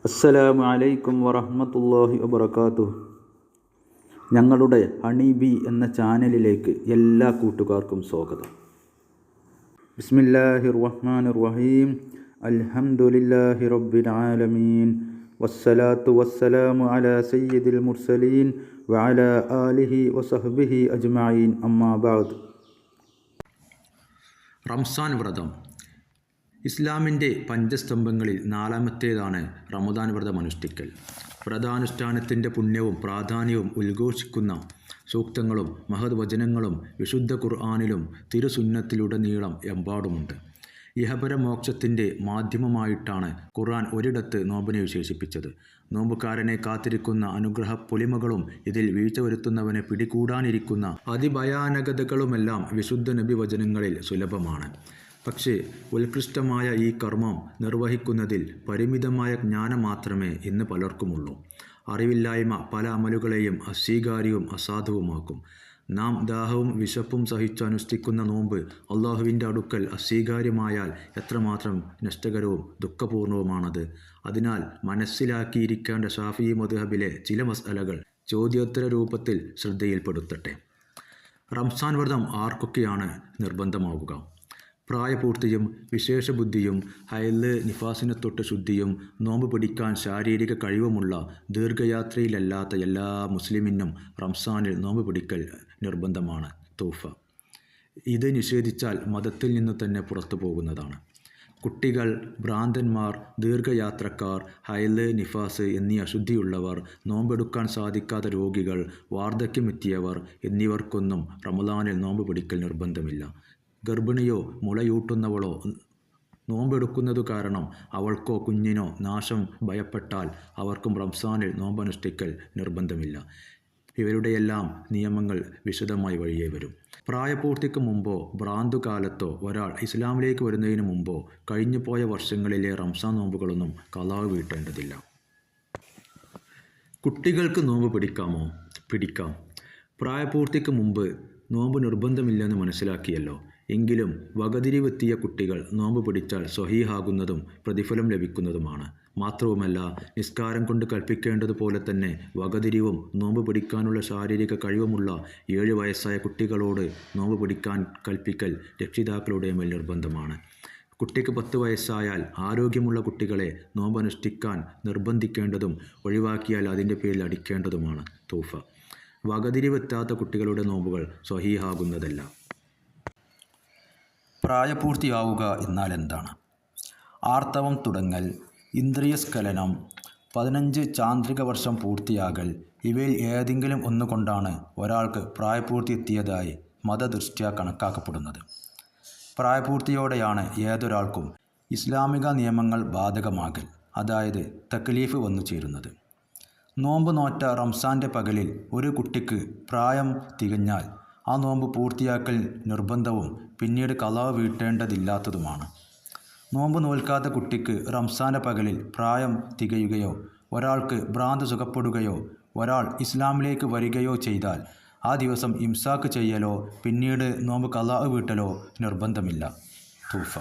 അസ്സലാമു അലൈക്കും വറഹ്മത്തുള്ളാഹി വബറകാതുഹു. ഞങ്ങളുടെ ഹണി ബി എന്ന ചാനലിലേക്ക് എല്ലാ കൂട്ടുകാർക്കും സ്വാഗതം. ബിസ്മില്ലാഹിർ റഹ്മാനിർ റഹീം. അൽഹംദുലില്ലാഹി റബ്ബിൽ ആലമീൻ. വസ്സലാത്തു വസ്സലാമു അലാ സയ്യിദിൽ മുർസലീൻ വഅലാ ആലിഹി വസഹ്ബിഹി അജ്മഈൻ. അമ്മാ ബഅദ്. റംസാൻ വ്രതം ഇസ്ലാമിൻ്റെ പഞ്ചസ്തംഭങ്ങളിൽ നാലാമത്തേതാണ് റമദാൻ വ്രതം അനുഷ്ഠിക്കൽ. വ്രതാനുഷ്ഠാനത്തിൻ്റെ പുണ്യവും പ്രാധാന്യവും ഉദ്ഘോഷിക്കുന്ന സൂക്തങ്ങളും മഹത് വചനങ്ങളും വിശുദ്ധ ഖുർആനിലും തിരുസുന്നത്തിലുടനീളം എമ്പാടുമുണ്ട്. ഇഹപരമോക്ഷത്തിൻ്റെ മാധ്യമമായിട്ടാണ് ഖുർആൻ ഒരിടത്ത് നോമ്പിനെ വിശേഷിപ്പിച്ചത്. നോമ്പുകാരനെ കാത്തിരിക്കുന്ന അനുഗ്രഹ പൊലിമകളും ഇതിൽ വീഴ്ച വരുത്തുന്നവനെ പിടികൂടാനിരിക്കുന്ന അതിഭയാനകതകളുമെല്ലാം വിശുദ്ധ നബി വചനങ്ങളിൽ സുലഭമാണ്. പക്ഷേ ഉത്കൃഷ്ടമായ ഈ കർമ്മം നിർവഹിക്കുന്നതിൽ പരിമിതമായ ജ്ഞാനം മാത്രമേ ഇന്ന് പലർക്കുമുള്ളൂ. അറിവില്ലായ്മ പല അമലുകളെയും അസ്വീകാര്യവും അസാധുവുമാക്കും. നാം ദാഹവും വിശപ്പും സഹിച്ചു അനുഷ്ഠിക്കുന്ന നോമ്പ് അള്ളാഹുവിൻ്റെ അടുക്കൽ അസ്വീകാര്യമായാൽ എത്രമാത്രം നഷ്ടകരവും ദുഃഖപൂർണവുമാണത്. അതിനാൽ മനസ്സിലാക്കിയിരിക്കേണ്ട ഷാഫിഈ മദ്ഹബിലെ ചില മസ്അലകൾ ചോദ്യോത്തര രൂപത്തിൽ ശ്രദ്ധയിൽപ്പെടുത്തട്ടെ. റംസാൻ വ്രതം ആർക്കൊക്കെയാണ് നിർബന്ധമാവുക? പ്രായപൂർത്തിയും വിശേഷബുദ്ധിയും ഹൈല് നിഫാസിനെ തൊട്ട് ശുദ്ധിയും നോമ്പ് പിടിക്കാൻ ശാരീരിക കഴിവുമുള്ള ദീർഘയാത്രയിലല്ലാത്ത എല്ലാ മുസ്ലിമിനും റംസാനിൽ നോമ്പ് പിടിക്കൽ നിർബന്ധമാണ്. തൗഫ. ഇത് നിഷേധിച്ചാൽ മതത്തിൽ നിന്ന് തന്നെ പുറത്തു പോകുന്നതാണ്. കുട്ടികൾ, ഭ്രാന്തന്മാർ, ദീർഘയാത്രക്കാർ, ഹൈല്, നിഫാസ് എന്നീ അശുദ്ധിയുള്ളവർ, നോമ്പെടുക്കാൻ സാധിക്കാത്ത രോഗികൾ, വാർദ്ധക്യമെത്തിയവർ എന്നിവർക്കൊന്നും റമദാനിൽ നോമ്പ് പിടിക്കൽ നിർബന്ധമില്ല. ഗർഭിണിയോ മുളയൂട്ടുന്നവളോ നോമ്പെടുക്കുന്നതു കാരണം അവൾക്കോ കുഞ്ഞിനോ നാശം ഭയപ്പെട്ടാൽ അവർക്കും റംസാനിൽ നോമ്പനുഷ്ഠിക്കൽ നിർബന്ധമില്ല. ഇവരുടെയെല്ലാം നിയമങ്ങൾ വിശദമായി വഴിയേ വരും. പ്രായപൂർത്തിക്ക് മുമ്പോ ഭ്രാന്തുകാലത്തോ ഒരാൾ ഇസ്ലാമിലേക്ക് വരുന്നതിന് മുമ്പോ കഴിഞ്ഞുപോയ വർഷങ്ങളിലെ റംസാൻ നോമ്പുകളൊന്നും ഖളാ വീട്ടേണ്ടതില്ല. കുട്ടികൾക്ക് നോമ്പ് പിടിക്കാമോ? പിടിക്കാം. പ്രായപൂർത്തിക്ക് മുമ്പ് നോമ്പ് നിർബന്ധമില്ലെന്ന് മനസ്സിലാക്കിയല്ലോ. എങ്കിലും വകതിരിവെത്തിയ കുട്ടികൾ നോമ്പ് പിടിച്ചാൽ സ്വഹീഹാകുന്നതും പ്രതിഫലം ലഭിക്കുന്നതുമാണ്. മാത്രവുമല്ല, നിസ്കാരം കൊണ്ട് കൽപ്പിക്കേണ്ടതുപോലെ തന്നെ വകതിരിവും നോമ്പ് പിടിക്കാനുള്ള ശാരീരിക കഴിവുമുള്ള 7 വയസ്സായ കുട്ടികളോട് നോമ്പ് പിടിക്കാൻ കൽപ്പിക്കൽ രക്ഷിതാക്കളുടെ മേൽ നിർബന്ധമാണ്. കുട്ടിക്ക് 10 വയസ്സായാൽ ആരോഗ്യമുള്ള കുട്ടികളെ നോമ്പനുഷ്ഠിക്കാൻ നിർബന്ധിക്കേണ്ടതും ഒഴിവാക്കിയാൽ അതിൻ്റെ പേരിൽ അടിക്കേണ്ടതുമാണ്. തൗഫ. വകതിരിവെത്താത്ത കുട്ടികളുടെ നോമ്പുകൾ സ്വഹീഹാകുന്നതല്ല. പ്രായപൂർത്തിയാവുക എന്നാൽ എന്താണ്? ആർത്തവം തുടങ്ങൽ, ഇന്ദ്രിയസ്ഖലനം, 15 ചാന്ദ്രിക വർഷം പൂർത്തിയാകൽ ഇവയിൽ ഏതെങ്കിലും ഒന്നുകൊണ്ടാണ് ഒരാൾക്ക് പ്രായപൂർത്തി എത്തിയതായി മതദൃഷ്ട്യാ കണക്കാക്കപ്പെടുന്നത്. പ്രായപൂർത്തിയോടെയാണ് ഏതൊരാൾക്കും ഇസ്ലാമിക നിയമങ്ങൾ ബാധകമാകൽ, അതായത് തക്ലീഫ് വന്നു ചേരുന്നത്. നോമ്പ് നോറ്റ റംസാൻ്റെ പകലിൽ ഒരു കുട്ടിക്ക് പ്രായം തികഞ്ഞാൽ ആ നോമ്പ് പൂർത്തിയാക്കൽ നിർബന്ധവും പിന്നീട് ഖളാ വീട്ടേണ്ടതില്ലാത്തതുമാണ്. നോമ്പ് നോൽക്കാത്ത കുട്ടിക്ക് റംസാൻ്റെ പകലിൽ പ്രായം തികയുകയോ ഒരാൾക്ക് ഭ്രാന്ത് സുഖപ്പെടുകയോ ഒരാൾ ഇസ്ലാമിലേക്ക് വരികയോ ചെയ്താൽ ആ ദിവസം ഇംസാക്ക് ചെയ്യലോ പിന്നീട് നോമ്പ് ഖളാ വീട്ടലോ നിർബന്ധമില്ല. തൗഫ.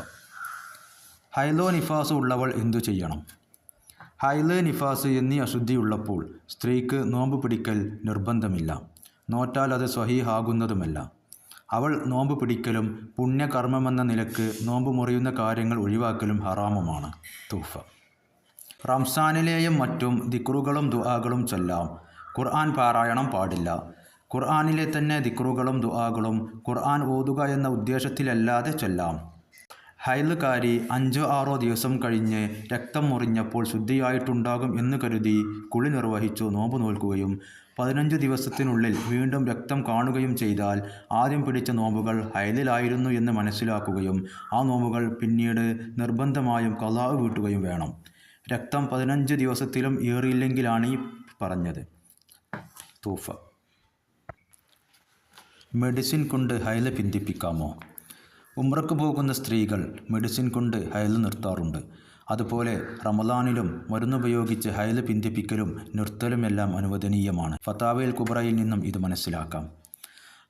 ഹൈലോ നിഫാസ് ഉള്ളവൾ എന്തു ചെയ്യണം? ഹൈല്, നിഫാസ് എന്നീ അശുദ്ധിയുള്ളപ്പോൾ സ്ത്രീക്ക് നോമ്പ് പിടിക്കൽ നിർബന്ധമില്ല. നോറ്റാൽ അത് സ്വഹീഹാകുന്നതുമല്ല. അവൾ നോമ്പ് പിടിക്കലും പുണ്യകർമ്മമെന്ന നിലക്ക് നോമ്പ് മുറിയുന്ന കാര്യങ്ങൾ ഒഴിവാക്കലും ഹറാമുമാണ്. തൗഫ. റംസാനിലെയും മറ്റും ദിക്റുകളും ദുആകളും ചൊല്ലാം. ഖുർആൻ പാരായണം പാടില്ല. ഖുർആനിലെ തന്നെ ദിക്റുകളും ദുആകളും ഖുർആൻ ഓതുക എന്ന ഉദ്ദേശത്തിലല്ലാതെ ചൊല്ലാം. ഹൈലുകാരി 5-6 ദിവസം കഴിഞ്ഞ് രക്തം മുറിഞ്ഞപ്പോൾ ശുദ്ധിയായിട്ടുണ്ടാകും എന്ന് കരുതി കുളി നിർവഹിച്ചു നോമ്പ് നോൽക്കുകയും 15 ദിവസത്തിനുള്ളിൽ വീണ്ടും രക്തം കാണുകയും ചെയ്താൽ ആദ്യം പിടിച്ച നോമ്പുകൾ ഹൈലിലായിരുന്നു എന്ന് മനസ്സിലാക്കുകയും ആ നോമ്പുകൾ പിന്നീട് നിർബന്ധമായും ഖളാ വീട്ടുകയും വേണം. രക്തം 15 ദിവസത്തിലും ഏറിയില്ലെങ്കിലാണ് ഈ പറഞ്ഞത്. തൗഫ. മെഡിസിൻ കൊണ്ട് ഹൈല് പിന്തിപ്പിക്കാമോ? ഉംറക്ക് പോകുന്ന സ്ത്രീകൾ മെഡിസിൻ കൊണ്ട് ഹൈല് നിർത്താറുണ്ട്. അതുപോലെ റമദാനിലും മരുന്നുപയോഗിച്ച് ഹൈല് പിന്തിപ്പിക്കലും നിർത്തലുമെല്ലാം അനുവദനീയമാണ്. ഫതാവയിൽ കുബ്രയിൽ നിന്നും ഇത് മനസ്സിലാക്കാം.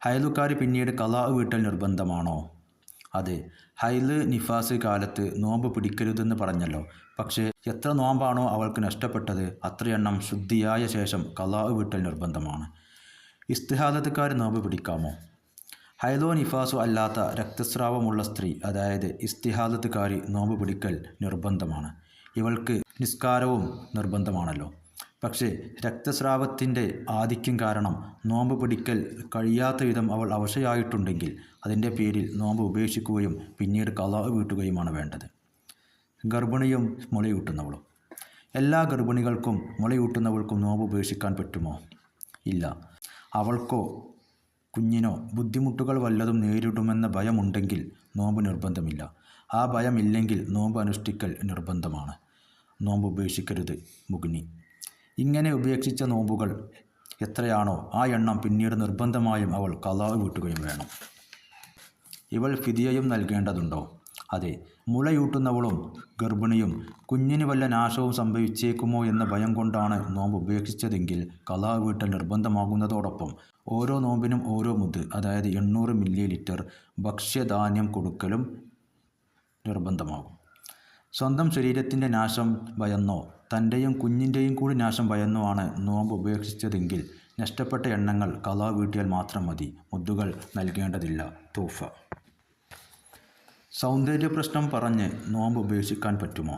ഹൈലുകാരി പിന്നീട് ഖളാ വീട്ടൽ നിർബന്ധമാണോ? അതെ, ഹൈല് നിഫാസ് കാലത്ത് നോമ്പ് പിടിക്കരുതെന്ന് പറഞ്ഞല്ലോ. പക്ഷേ എത്ര നോമ്പാണോ അവൾക്ക് നഷ്ടപ്പെട്ടത് അത്രയെണ്ണം ശുദ്ധിയായ ശേഷം ഖളാ വീട്ടൽ നിർബന്ധമാണ്. ഇസ്തിഹാദത്തുകാർ നോമ്പ് പിടിക്കാമോ? ഹൈലോ നിഫാസോ അല്ലാത്ത രക്തസ്രാവമുള്ള സ്ത്രീ, അതായത് ഇസ്തിഹാദത്തുകാരി നോമ്പ് പിടിക്കൽ നിർബന്ധമാണ്. ഇവൾക്ക് നിസ്കാരവും നിർബന്ധമാണല്ലോ. പക്ഷേ രക്തസ്രാവത്തിൻ്റെ ആധിക്യം കാരണം നോമ്പ് പിടിക്കൽ കഴിയാത്ത വിധം അവൾ അവശയായിട്ടുണ്ടെങ്കിൽ അതിൻ്റെ പേരിൽ നോമ്പ് ഉപേക്ഷിക്കുകയും പിന്നീട് ഖളാ വീട്ടുകയുമാണ് വേണ്ടത്. ഗർഭിണിയും മുലയൂട്ടുന്നവളും. എല്ലാ ഗർഭിണികൾക്കും മുലയൂട്ടുന്നവൾക്കും നോമ്പ് ഉപേക്ഷിക്കാൻ പറ്റുമോ? ഇല്ല. അവൾക്കോ കുഞ്ഞിനോ ബുദ്ധിമുട്ടുകൾ വല്ലതും നേരിടുമെന്ന ഭയമുണ്ടെങ്കിൽ നോമ്പ് നിർബന്ധമില്ല. ആ ഭയമില്ലെങ്കിൽ നോമ്പ് അനുഷ്ഠിക്കൽ നിർബന്ധമാണ്. നോമ്പ് ഉപേക്ഷിക്കരുത്. മുഗ്നി. ഇങ്ങനെ ഉപേക്ഷിച്ച നോമ്പുകൾ എത്രയാണോ ആ എണ്ണം പിന്നീട് നിർബന്ധമായും അവൾ ഖളാ വീട്ടുകയും വേണം. ഇവൾ ഫിദിയയും നൽകേണ്ടതുണ്ടോ? അതെ. മുലയൂട്ടുന്നവളും ഗർഭിണിയും കുഞ്ഞിന് വല്ല നാശവും സംഭവിച്ചേക്കുമോ എന്ന ഭയം കൊണ്ടാണ് നോമ്പ് ഉപേക്ഷിച്ചതെങ്കിൽ ഖളാ വീട്ടൽ നിർബന്ധമാകുന്നതോടൊപ്പം ഓരോ നോമ്പിനും ഓരോ മുദ്, അതായത് 800 മില്ലി ഭക്ഷ്യധാന്യം കൊടുക്കലും നിർബന്ധമാകും. സ്വന്തം ശരീരത്തിൻ്റെ നാശം ഭയന്നോ തൻ്റെയും കുഞ്ഞിൻ്റെയും കൂടി നാശം ഭയന്നോ ആണ് നോമ്പ് ഉപേക്ഷിച്ചതെങ്കിൽ നഷ്ടപ്പെട്ട എണ്ണങ്ങൾ ഖളാ വീട്ടിയാൽ മാത്രം മതി. മുദ്ദുകൾ നൽകേണ്ടതില്ല. തൂഫ. സൗന്ദര്യ പ്രശ്നം പറഞ്ഞ് നോമ്പ് ഉപേക്ഷിക്കാൻ പറ്റുമോ?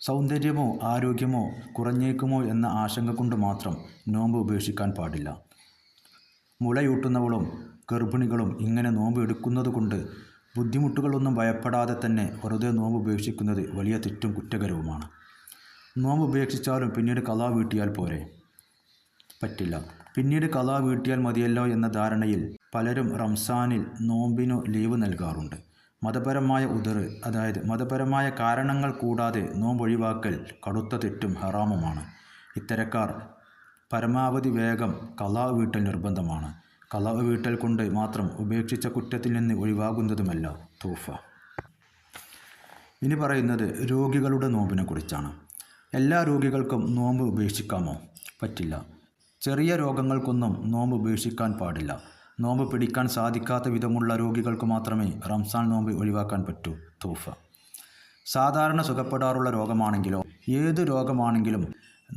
സൗന്ദര്യമോ ആരോഗ്യമോ കുറഞ്ഞേക്കുമോ എന്ന ആശങ്ക കൊണ്ട് മാത്രം നോമ്പ് ഉപേക്ഷിക്കാൻ പാടില്ല. മുലയൂട്ടുന്നവളും ഗർഭിണികളും ഇങ്ങനെ നോമ്പ് എടുക്കുന്നത് കൊണ്ട് ബുദ്ധിമുട്ടുകളൊന്നും ഭയപ്പെടാതെ തന്നെ വെറുതെ നോമ്പ് ഉപേക്ഷിക്കുന്നത് വലിയ തെറ്റും കുറ്റകരവുമാണ്. നോമ്പ് ഉപേക്ഷിച്ചാലും പിന്നീട് ഖളാ വീട്ടിയാൽ പോരെ? പറ്റില്ല. പിന്നീട് ഖളാ വീട്ടിയാൽ മതിയല്ലോ എന്ന ധാരണയിൽ പലരും റംസാനിൽ നോമ്പിനു ലീവ് നൽകാറുണ്ട്. മതപരമായ ഉദറ്, അതായത് മതപരമായ കാരണങ്ങൾ കൂടാതെ നോമ്പ് ഒഴിവാക്കൽ കടുത്ത തെറ്റും ഹറാമുമാണ്. ഇത്തരക്കാർ പരമാവധി വേഗം ഖളാ വീട്ടൽ നിർബന്ധമാണ്. ഖളാ വീട്ടൽ കൊണ്ട് മാത്രം ഉപേക്ഷിച്ച കുറ്റത്തിൽ നിന്ന് ഒഴിവാകുന്നതുമല്ല. തൂഫ. ഇനി പറയുന്നത് രോഗികളുടെ നോമ്പിനെ കുറിച്ചാണ്. എല്ലാ രോഗികൾക്കും നോമ്പ് ഉപേക്ഷിക്കാമോ? പറ്റില്ല. ചെറിയ രോഗങ്ങൾക്കൊന്നും നോമ്പ് ഉപേക്ഷിക്കാൻ പാടില്ല. നോമ്പ് പിടിക്കാൻ സാധിക്കാത്ത വിധമുള്ള രോഗികൾക്ക് മാത്രമേ റംസാൻ നോമ്പ് ഒഴിവാക്കാൻ പറ്റൂ. തൂഫ. സാധാരണ സുഖപ്പെടാറുള്ള രോഗമാണെങ്കിലോ ഏത് രോഗമാണെങ്കിലും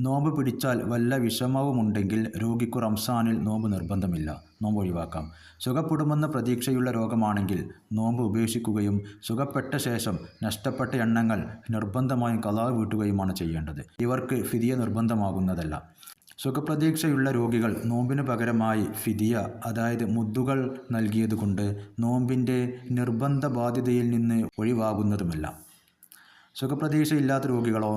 നോമ്പ് പിടിച്ചാൽ വല്ല വിഷമവുമുണ്ടെങ്കിൽ രോഗിക്കു റംസാനിൽ നോമ്പ് നിർബന്ധമില്ല. നോമ്പ് ഒഴിവാക്കാം. സുഖപ്പെടുമെന്ന പ്രതീക്ഷയുള്ള രോഗമാണെങ്കിൽ നോമ്പ് ഉപേക്ഷിക്കുകയും സുഖപ്പെട്ട ശേഷം നഷ്ടപ്പെട്ട എണ്ണങ്ങൾ നിർബന്ധമായും ഖളാ വീട്ടുകയുമാണ് ചെയ്യേണ്ടത്. ഇവർക്ക് ഫിദിയ നിർബന്ധമാകുന്നതല്ല. സുഖപ്രതീക്ഷയുള്ള രോഗികൾ നോമ്പിന് പകരമായി ഫിദിയ, അതായത് മുദ്ദുകൾ നൽകിയതുകൊണ്ട് നോമ്പിൻ്റെ നിർബന്ധ ബാധ്യതയിൽ നിന്ന് ഒഴിവാകുന്നതുമല്ല. സുഖപ്രതീക്ഷയില്ലാത്ത രോഗികളോ?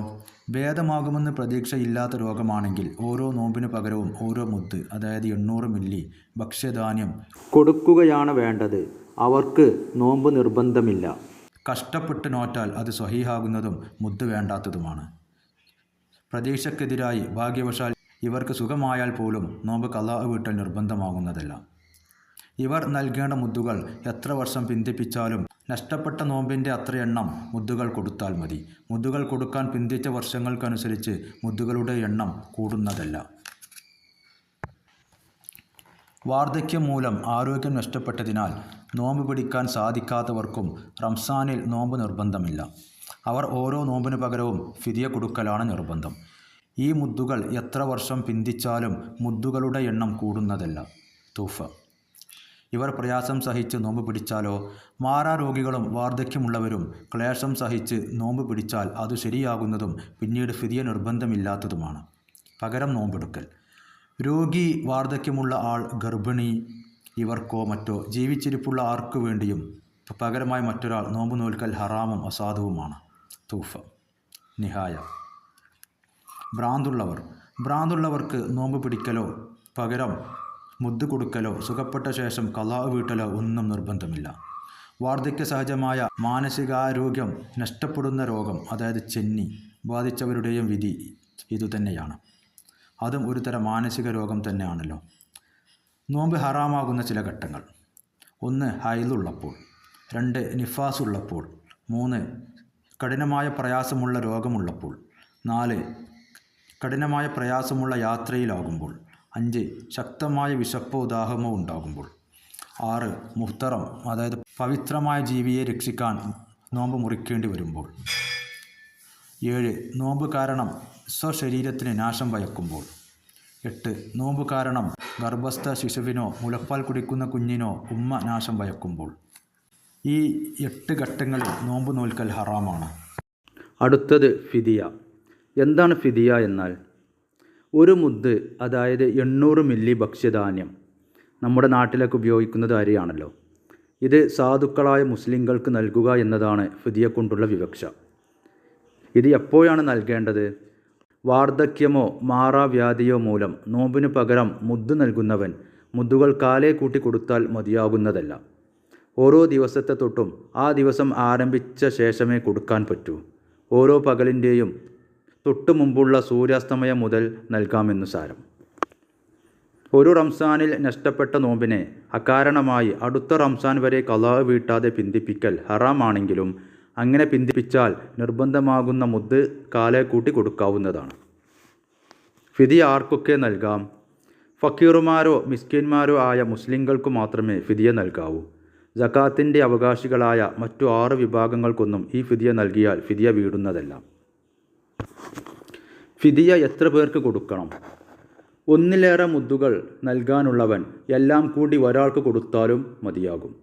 ഭേദമാകുമെന്ന് പ്രതീക്ഷയില്ലാത്ത രോഗമാണെങ്കിൽ ഓരോ നോമ്പിന് പകരവും ഓരോ മുദ്, അതായത് 800 മില്ലി ഭക്ഷ്യധാന്യം കൊടുക്കുകയാണ് വേണ്ടത്. അവർക്ക് നോമ്പ് നിർബന്ധമില്ല. കഷ്ടപ്പെട്ട് നോറ്റാൽ അത് സ്വഹീഹാകുന്നതും മുദ് വേണ്ടാത്തതുമാണ്. പ്രതീക്ഷക്കെതിരായി ഭാഗ്യവശാൽ ഇവർക്ക് സുഖമായാൽ പോലും നോമ്പ് ഖളാ വീട്ടൽ നിർബന്ധമാകുന്നതല്ല. ഇവർ നൽകേണ്ട മുദ്ദുകൾ എത്ര വർഷം പിന്തിപ്പിച്ചാലും നഷ്ടപ്പെട്ട നോമ്പിൻ്റെ അത്ര എണ്ണം മുദ്ദുകൾ കൊടുത്താൽ മതി. മുദ്ദുകൾ കൊടുക്കാൻ പിന്തിച്ച വർഷങ്ങൾക്കനുസരിച്ച് മുദ്ദുകളുടെ എണ്ണം കൂടുന്നതല്ല. വാർദ്ധക്യം മൂലം ആരോഗ്യം നഷ്ടപ്പെട്ടതിനാൽ നോമ്പ് പിടിക്കാൻ സാധിക്കാത്തവർക്കും റംസാനിൽ നോമ്പ് നിർബന്ധമില്ല. അവർ ഓരോ നോമ്പിന് പകരവും ഫിദിയ കൊടുക്കലാണ് നിർബന്ധം. ഈ മുദ്ദുകൾ എത്ര വർഷം പിന്തിച്ചാലും മുദ്ദുകളുടെ എണ്ണം കൂടുന്നതല്ല. തൂഫ. ഇവർ പ്രയാസം സഹിച്ച് നോമ്പ് പിടിച്ചാലോ? മാറാരോഗികളും വാർദ്ധക്യമുള്ളവരും ക്ലേശം സഹിച്ച് നോമ്പ് പിടിച്ചാൽ അത് ശരിയാകുന്നതും പിന്നീട് ഫിദിയ നിർബന്ധമില്ലാത്തതുമാണ്. പകരം നോമ്പെടുക്കൽ. രോഗി, വാർദ്ധക്യമുള്ള ആൾ, ഗർഭിണി ഇവർക്കോ മറ്റോ ജീവിച്ചിരിപ്പുള്ള ആർക്കു വേണ്ടിയും പകരമായി മറ്റൊരാൾ നോമ്പ് നോൽക്കൽ ഹറാമും അസാധുവുമാണ്. തൂഫ. നിഹായ. ഭ്രാന്തുള്ളവർക്ക് നോമ്പ് പിടിക്കലോ പകരം മുദ്ദ് കൊടുക്കലോ സുഖപ്പെട്ട ശേഷം ഖളാ വീട്ടലോ ഒന്നും നിർബന്ധമില്ല. വാർദ്ധക്യ സഹജമായ മാനസികാരോഗ്യം നഷ്ടപ്പെടുന്ന രോഗം, അതായത് ചെന്നി ബാധിച്ചവരുടെയും വിധി ഇതുതന്നെയാണ്. അതും ഒരു തരം മാനസിക രോഗം തന്നെയാണല്ലോ. നോമ്പ് ഹറാമാകുന്ന ചില ഘട്ടങ്ങൾ: 1. ഹൈലുള്ളപ്പോൾ. 2. നിഫാസ് ഉള്ളപ്പോൾ. 3. കഠിനമായ പ്രയാസമുള്ള രോഗമുള്ളപ്പോൾ. 4. കഠിനമായ പ്രയാസമുള്ള യാത്രയിലാകുമ്പോൾ. 5. ശക്തമായ വിശപ്പോ ദാഹമോ ഉണ്ടാകുമ്പോൾ. 6. മുഹ്തറം, അതായത് പവിത്രമായ ജീവിയെ രക്ഷിക്കാൻ നോമ്പ് മുറിക്കേണ്ടി വരുമ്പോൾ. 7. നോമ്പ് കാരണം സ്വശരീരത്തിന് നാശം ഭയക്കുമ്പോൾ. 8. നോമ്പ് കാരണം ഗർഭസ്ഥ ശിശുവിനോ മുലപ്പാൽ കുടിക്കുന്ന കുഞ്ഞിനോ ഉമ്മ നാശം ഭയക്കുമ്പോൾ. ഈ 8 ഘട്ടങ്ങളിൽ നോമ്പ് നോൽക്കൽ ഹറാമാണ്. അടുത്തത് ഫിദിയ. എന്താണ് ഫിദിയ എന്നാൽ? ഒരു മുദ്ദ്, അതായത് 800 മില്ലി ഭക്ഷ്യധാന്യം. നമ്മുടെ നാട്ടിലൊക്കെ ഉപയോഗിക്കുന്നത് അരിയാണല്ലോ. ഇത് സാധുക്കളായ മുസ്ലിങ്ങൾക്ക് നൽകുക എന്നതാണ് ഫിദിയ കൊണ്ടുള്ള വിവക്ഷ. ഇത് എപ്പോഴാണ് നൽകേണ്ടത്? വാർദ്ധക്യമോ മാറാവ്യാധിയോ മൂലം നോമ്പിന് പകരം മുദ്ദ് നൽകുന്നവൻ മുദ്ദുകൾ കാലേ കൂട്ടി കൊടുത്താൽ മതിയാകുന്നതല്ല. ഓരോ ദിവസത്തെ തൊട്ടും ആ ദിവസം ആരംഭിച്ച ശേഷമേ കൊടുക്കാൻ പറ്റൂ. ഓരോ പകലിൻ്റെയും തൊട്ടു മുമ്പുള്ള സൂര്യാസ്തമയം മുതൽ നൽകാമെന്നു സാരം. ഒരു റംസാനിൽ നഷ്ടപ്പെട്ട നോമ്പിനെ അകാരണമായി അടുത്ത റംസാൻ വരെ ഖളാ വീട്ടാതെ പിന്തിപ്പിക്കൽ ഹറാമാണെങ്കിലും അങ്ങനെ പിന്തിപ്പിച്ചാൽ നിർബന്ധമാകുന്ന മുദ്ദ് കാലേ കൂട്ടി കൊടുക്കാവുന്നതാണ്. ഫിദിയ ആർക്കൊക്കെ നൽകാം? ഫക്കീറുമാരോ മിസ്കിന്മാരോ ആയ മുസ്ലിങ്ങൾക്ക് മാത്രമേ ഫിദിയ നൽകാവൂ. സകാത്തിൻ്റെ അവകാശികളായ മറ്റു 6 വിഭാഗങ്ങൾക്കൊന്നും ഈ ഫിദിയ നൽകിയാൽ ഫിദിയ വീടുന്നതല്ല. ഫിദിയ എത്ര പേർക്ക് കൊടുക്കണം? ഒന്നിലേറെ മുദ്ദുകൾ നൽകാനുള്ളവൻ എല്ലാം കൂടി ഒരാൾക്ക് കൊടുത്താലും മതിയാകും.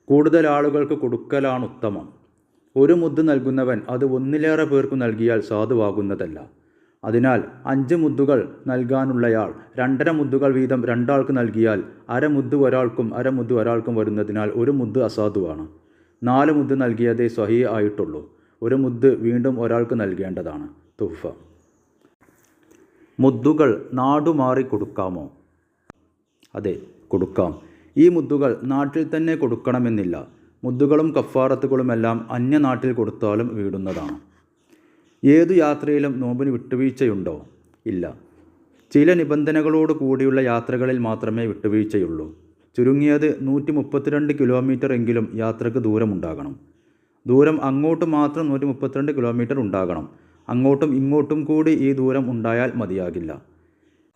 കൂടുതൽ ആളുകൾക്ക് കൊടുക്കലാണ് ഉത്തമം. ഒരു മുദ്ദ് നൽകുന്നവൻ അത് ഒന്നിലേറെ പേർക്ക് നൽകിയാൽ സാധുവാകുന്നതല്ല. അതിനാൽ 5 മുദ്ദുകൾ നൽകാനുള്ളയാൾ 2.5 മുദ്ദുകൾ വീതം 2 ആൾക്ക് നൽകിയാൽ അര മുദ്ദ് ഒരാൾക്കും അര മുദ്ദ് ഒരാൾക്കും വരുന്നതിനാൽ ഒരു മുദ്ദ് അസാധുവാണ്. 4 മുദ്ദ് നൽകിയതേ സ്വഹീഹ് ആയിട്ടുള്ളൂ. ഒരു മുദ്ദ് വീണ്ടും ഒരാൾക്ക് നൽകേണ്ടതാണ്. തുഹ്ഫ. മുദ്ദുകൾ നാടുമാറി കൊടുക്കാമോ? അതെ, കൊടുക്കാം. ഈ മുദ്ദുകൾ നാട്ടിൽ തന്നെ കൊടുക്കണമെന്നില്ല. മുദ്ദുകളും കഫാറത്തുകളുമെല്ലാം അന്യനാട്ടിൽ കൊടുത്താലും വീടുന്നതാണ്. ഏതു യാത്രയിലും നോമ്പിന് വിട്ടുവീഴ്ചയുണ്ടോ? ഇല്ല. ചില നിബന്ധനകളോട് കൂടിയുള്ള യാത്രകളിൽ മാത്രമേ വിട്ടുവീഴ്ചയുള്ളൂ. ചുരുങ്ങിയത് 132 കിലോമീറ്റർ എങ്കിലും യാത്രക്ക് ദൂരമുണ്ടാകണം. ദൂരം അങ്ങോട്ട് മാത്രം 132 കിലോമീറ്റർ ഉണ്ടാകണം. അങ്ങോട്ടും ഇങ്ങോട്ടും കൂടി ഈ ദൂരം ഉണ്ടായാൽ മതിയാകില്ല.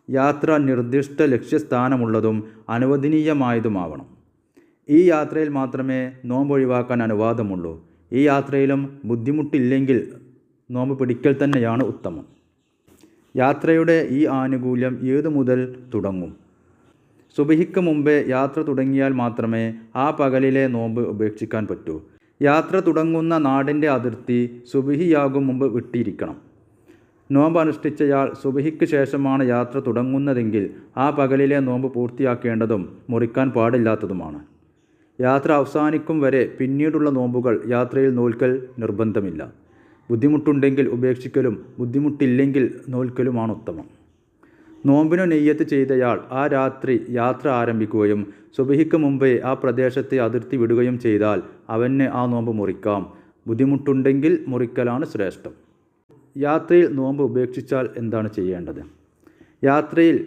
യാത്ര നിർദ്ദിഷ്ട ലക്ഷ്യസ്ഥാനമുള്ളതും അനുവദനീയമായതുമാവണം. ഈ യാത്രയിൽ മാത്രമേ നോമ്പ് ഒഴിവാക്കാൻ അനുവാദമുള്ളൂ. ഈ യാത്രയിലും ബുദ്ധിമുട്ടില്ലെങ്കിൽ നോമ്പ് പിടിക്കൽ തന്നെയാണ് ഉത്തമം. യാത്രയുടെ ഈ ആനുകൂല്യം ഏതു മുതൽ തുടങ്ങും? സുബഹിക്ക് മുമ്പേ യാത്ര തുടങ്ങിയാൽ മാത്രമേ ആ പകലിലെ നോമ്പ് ഉപേക്ഷിക്കാൻ പറ്റൂ. യാത്ര തുടങ്ങുന്ന നാടിൻ്റെ അതിർത്തി സുബഹിയാകും മുമ്പ് വിട്ടിരിക്കണം. നോമ്പ് അനുഷ്ഠിച്ചയാൾ സുബഹിക്ക് ശേഷമാണ് യാത്ര തുടങ്ങുന്നതെങ്കിൽ ആ പകലിലെ നോമ്പ് പൂർത്തിയാക്കേണ്ടതും മുറിക്കാൻ പാടില്ലാത്തതുമാണ്. യാത്ര അവസാനിക്കും വരെ പിന്നീടുള്ള നോമ്പുകൾ യാത്രയിൽ നോൽക്കൽ നിർബന്ധമില്ല. ബുദ്ധിമുട്ടുണ്ടെങ്കിൽ ഉപേക്ഷിക്കലും ബുദ്ധിമുട്ടില്ലെങ്കിൽ നോൽക്കലുമാണ് ഉത്തമം. നോമ്പിനു നെയ്യത്ത് ചെയ്തയാൾ ആ രാത്രി യാത്ര ആരംഭിക്കുകയും സുബഹിക്ക് മുമ്പേ ആ പ്രദേശത്തെ അതിർത്തി വിടുകയും ചെയ്താൽ അവന് ആ നോമ്പ് മുറിക്കാം. ബുദ്ധിമുട്ടുണ്ടെങ്കിൽ മുറിക്കലാണ് ശ്രേഷ്ഠം. യാത്രയിൽ നോമ്പ് ഉപേക്ഷിച്ചാൽ എന്താണ് ചെയ്യേണ്ടത്? യാത്രയിൽ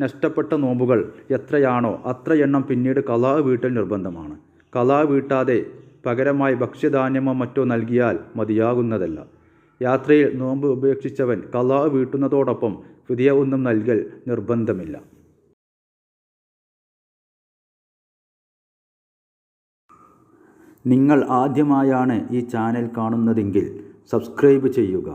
നഷ്ടപ്പെട്ട നോമ്പുകൾ എത്രയാണോ അത്ര എണ്ണം പിന്നീട് ഖളാ വീട്ടൽ നിർബന്ധമാണ്. ഖളാ വീട്ടാതെ പകരമായി ഭക്ഷ്യധാന്യമോ മറ്റോ നൽകിയാൽ മതിയാകുന്നതല്ല. യാത്രയിൽ നോമ്പ് ഉപേക്ഷിച്ചവൻ ഖളാ വീട്ടുന്നതോടൊപ്പം ഫിദിയ ഒന്നും നൽകൽ നിർബന്ധമില്ല. നിങ്ങൾ ആദ്യമായാണ് ഈ ചാനൽ കാണുന്നതെങ്കിൽ സബ്സ്ക്രൈബ് ചെയ്യുക.